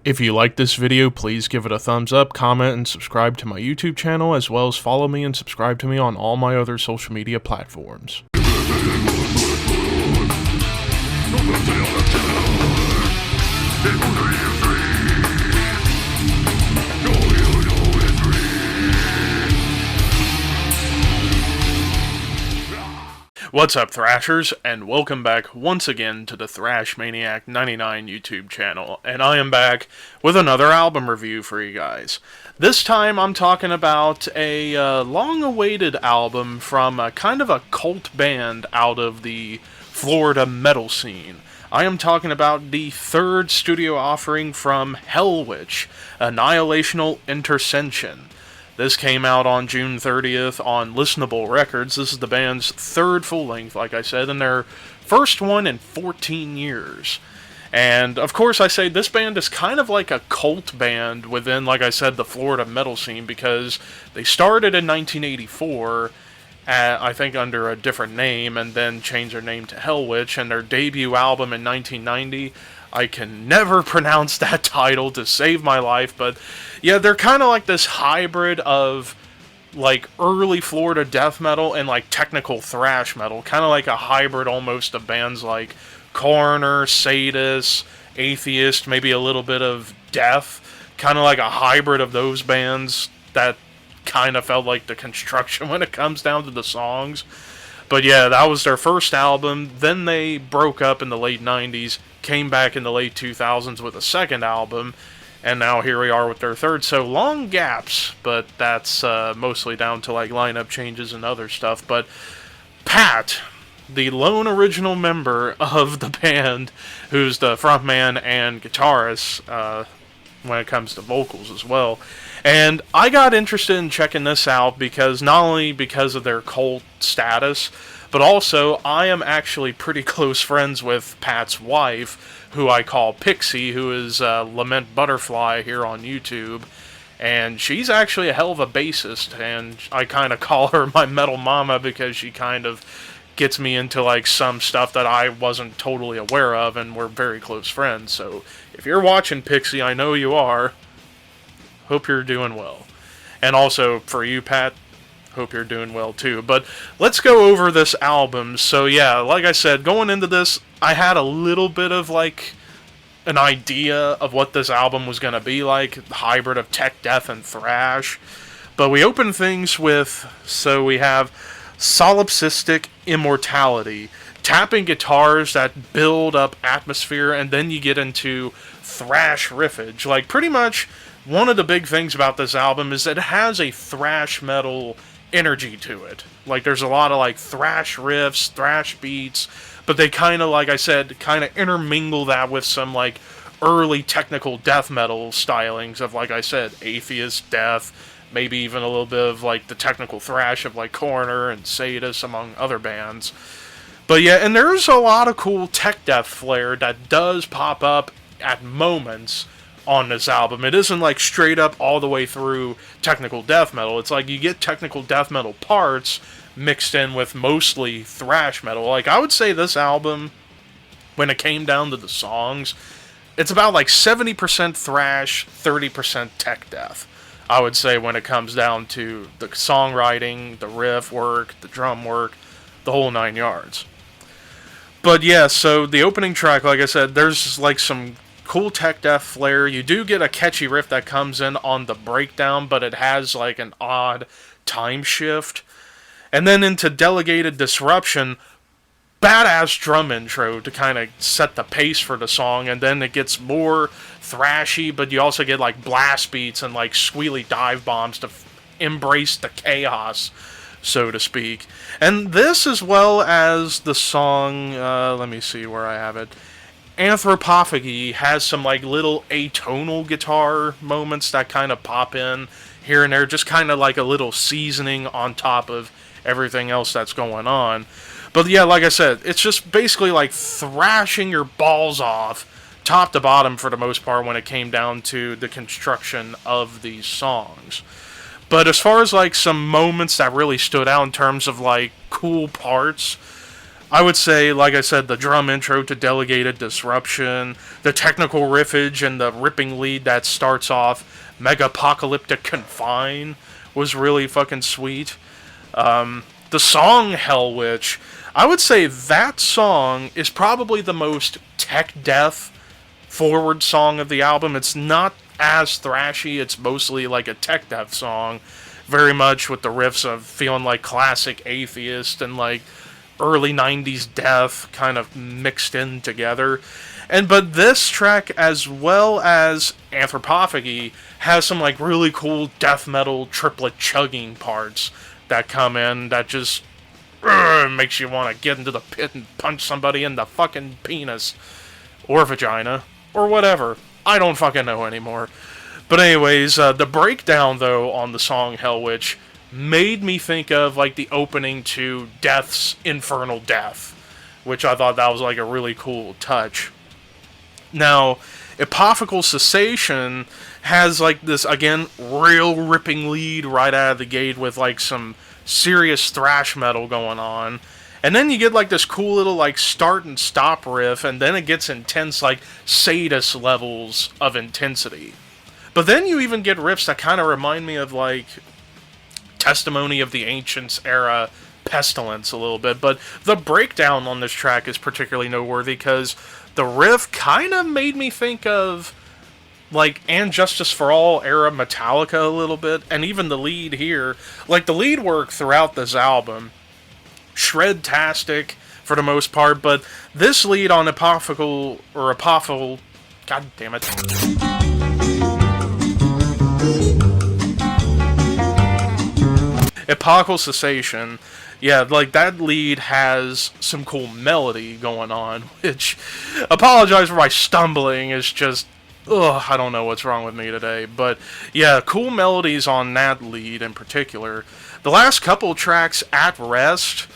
If you like this video, please give it a thumbs up, comment, and subscribe to my YouTube channel, as well as follow me and subscribe to me on all my other social media platforms. What's up, Thrashers, and welcome back once again to the Thrash Maniac 99 YouTube channel, and I am back with another album review for you guys. This time I'm talking about a long-awaited album from a kind of a cult band out of the Florida metal scene. I am talking about the third studio offering from Hellwitch, ANNIHILATIONal Intercession. This came out on June 30th on Listenable Records. This is the band's third full-length, like I said, and their first one in 14 years. And, of course, I say this band is kind of like a cult band within, like I said, the Florida metal scene, because they started in 1984, I think under a different name, and then changed their name to Hellwitch, and their debut album in 1990... I can never pronounce that title to save my life, but yeah, they're kind of like this hybrid of like early Florida death metal and like technical thrash metal, kind of like a hybrid almost of bands like Coroner, Sadist, Atheist, maybe a little bit of Death, kind of like a hybrid of those bands that kind of felt like the Construction when it comes down to the songs. But yeah, that was their first album. Then they broke up in the late 90s, came back in the late 2000s with a second album, and now here we are with their third. So long gaps, but that's mostly down to like lineup changes and other stuff. But Pat, the lone original member of the band, who's the frontman and guitarist when it comes to vocals as well. And I got interested in checking this out because not only because of their cult status, but also I am actually pretty close friends with Pat's wife, who I call Pixie, who is Lament Butterfly here on YouTube. And she's actually a hell of a bassist, and I kind of call her my metal mama because she kind of gets me into like some stuff that I wasn't totally aware of, and we're very close friends. So if you're watching, Pixie, I know you are. Hope you're doing well. And also, for you, Pat, hope you're doing well too. But let's go over this album. So yeah, like I said, going into this, I had a little bit of like an idea of what this album was going to be like, hybrid of tech death and thrash. But we open things with, so we have Solipsistic Immortality, tapping guitars that build up atmosphere, and then you get into thrash riffage. Like, pretty much one of the big things about this album is that it has a thrash metal energy to it. Like, there's a lot of like thrash riffs, thrash beats, but they kind of, like I said, kind of intermingle that with some like early technical death metal stylings of, like I said, Atheist, Death, maybe even a little bit of like the technical thrash of like Coroner and Sadist, among other bands. But yeah, and there's a lot of cool tech death flair that does pop up at moments on this album. It isn't like straight up all the way through technical death metal. It's like you get technical death metal parts mixed in with mostly thrash metal. Like, I would say this album, when it came down to the songs, it's about like 70% thrash, 30% tech death. I would say when it comes down to the songwriting, the riff work, the drum work, the whole 9 yards. But yeah, so the opening track, like I said, there's like some cool tech death flair. You do get a catchy riff that comes in on the breakdown, but it has like an odd time shift. And then into Delegated Disruption, badass drum intro to kind of set the pace for the song, and then it gets more thrashy, but you also get like blast beats and like squealy dive bombs to embrace the chaos, so to speak. And this, as well as the song, let me see where I have it, Anthropophagy, has some like little atonal guitar moments that kind of pop in here and there, just kind of like a little seasoning on top of everything else that's going on. But yeah, like I said, it's just basically like thrashing your balls off, top to bottom for the most part, when it came down to the construction of these songs. But as far as like some moments that really stood out in terms of like cool parts, I would say, like I said, the drum intro to Delegated Disruption, the technical riffage and the ripping lead that starts off Megapocalyptic Confine was really fucking sweet. The song Hellwitch, I would say that song is probably the most tech death forward song of the album. It's not as thrashy, it's mostly like a tech death song, very much with the riffs of feeling like classic Atheist and like early 90s death kind of mixed in together. But this track, as well as Anthropophagy, has some like really cool death metal triplet chugging parts that come in that just makes you want to get into the pit and punch somebody in the fucking penis or vagina or whatever. I don't fucking know anymore. But anyways, the breakdown though on the song Hellwitch made me think of like the opening to Death's Infernal Death, which I thought that was like a really cool touch. Now, Epophatical Cessation has like this, again, real ripping lead right out of the gate with like some serious thrash metal going on. And then you get like this cool little like start and stop riff, and then it gets intense like sadist levels of intensity. But then you even get riffs that kind of remind me of like Testimony of the Ancients era Pestilence a little bit. But the breakdown on this track is particularly noteworthy because the riff kind of made me think of like And Justice for All era Metallica a little bit, and even the lead here. Like the lead work throughout this album, shred-tastic for the most part, but this lead on Epophatical, god damn it. Epochal Cessation, yeah, like that lead has some cool melody going on, which, apologize for my stumbling, is just, I don't know what's wrong with me today, but yeah, cool melodies on that lead in particular. The last couple tracks, At Rest,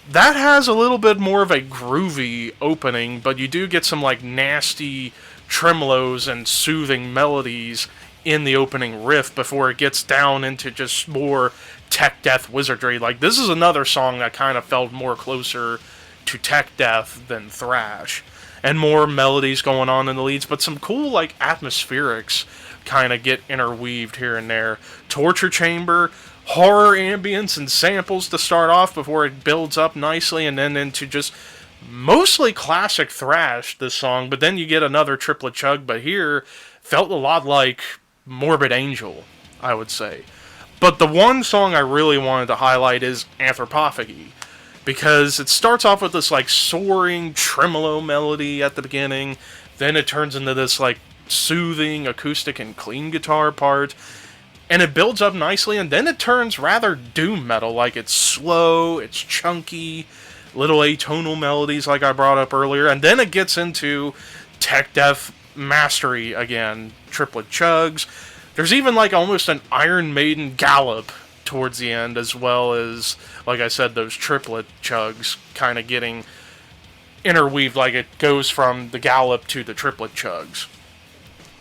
that has a little bit more of a groovy opening, but you do get some like nasty tremolos and soothing melodies in the opening riff before it gets down into just more tech death wizardry. Like, this is another song that kind of felt more closer to tech death than thrash, and more melodies going on in the leads, but some cool like atmospherics kind of get interweaved here and there. Torture chamber, horror ambience and samples to start off before it builds up nicely and then into just mostly classic thrash, this song. But then you get another triplet chug, but here felt a lot like Morbid Angel, I would say. But the one song I really wanted to highlight is Anthropophagy, because it starts off with this like soaring tremolo melody at the beginning, then it turns into this like soothing acoustic and clean guitar part, and it builds up nicely, and then it turns rather doom metal. Like, it's slow, it's chunky, little atonal melodies like I brought up earlier, and then it gets into tech death mastery again, triplet chugs. There's even like almost an Iron Maiden gallop towards the end, as well as, like I said, those triplet chugs kind of getting interweaved, like it goes from the gallop to the triplet chugs.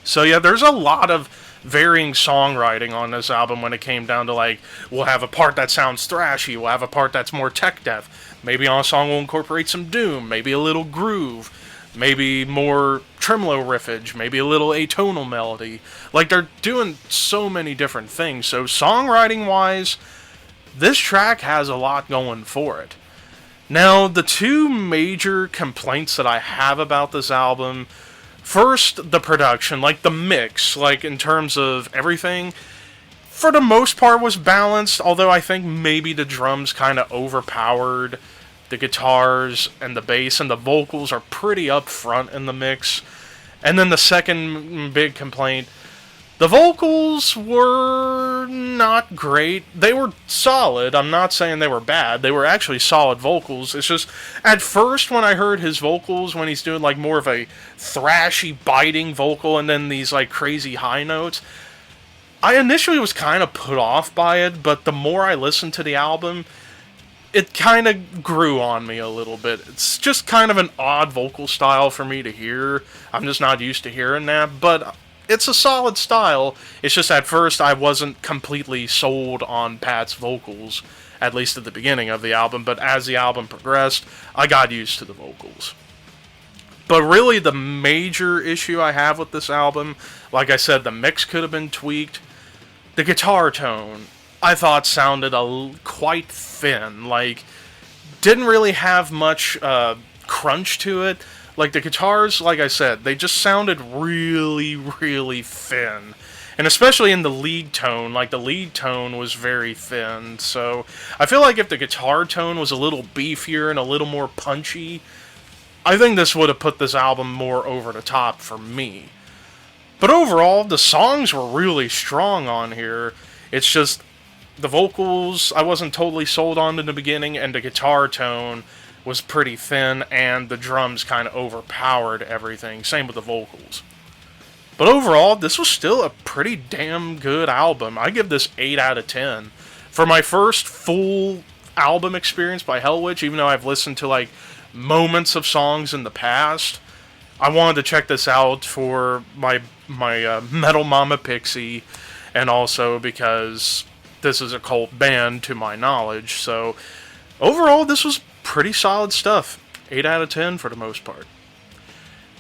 So yeah, there's a lot of varying songwriting on this album when it came down to like, we'll have a part that sounds thrashy, we'll have a part that's more tech death, maybe on a song we'll incorporate some doom, maybe a little groove, maybe more tremolo riffage, maybe a little atonal melody. Like, they're doing so many different things. So songwriting-wise, this track has a lot going for it. Now, the two major complaints that I have about this album, first, the production, like the mix, like in terms of everything, for the most part was balanced, although I think maybe the drums kind of overpowered the guitars and the bass, and the vocals are pretty up front in the mix. And then the second big complaint, the vocals were not great. They were solid. I'm not saying they were bad. They were actually solid vocals. It's just, at first when I heard his vocals, when he's doing like more of a thrashy, biting vocal and then these like crazy high notes, I initially was kind of put off by it, but the more I listened to the album, it kind of grew on me a little bit. It's just kind of an odd vocal style for me to hear. I'm just not used to hearing that, but it's a solid style. It's just at first I wasn't completely sold on Pat's vocals at least at the beginning of the album, but as the album progressed, I got used to the vocals. But really, the major issue I have with this album, like I said, the mix could have been tweaked. The guitar tone, I thought sounded quite thin. Like, didn't really have much crunch to it. Like, the guitars, like I said, they just sounded really, really thin. And especially in the lead tone, like, the lead tone was very thin. So, I feel like if the guitar tone was a little beefier and a little more punchy, I think this would have put this album more over the top for me. But overall, the songs were really strong on here. It's just the vocals I wasn't totally sold on in the beginning, and the guitar tone was pretty thin, and the drums kind of overpowered everything. Same with the vocals. But overall, this was still a pretty damn good album. I give this 8 out of 10. For my first full album experience by Hellwitch, even though I've listened to, like, moments of songs in the past, I wanted to check this out for my Metal Mama Pixie, and also because this is a cult band to my knowledge. So overall, this was pretty solid stuff. 8 out of 10 for the most part.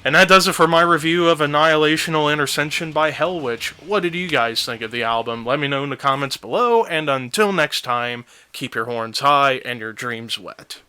And that does it for my review of Annihilational Intercession by Hellwitch. What did you guys think of the album? Let me know in the comments below, and until next time, keep your horns high and your dreams wet.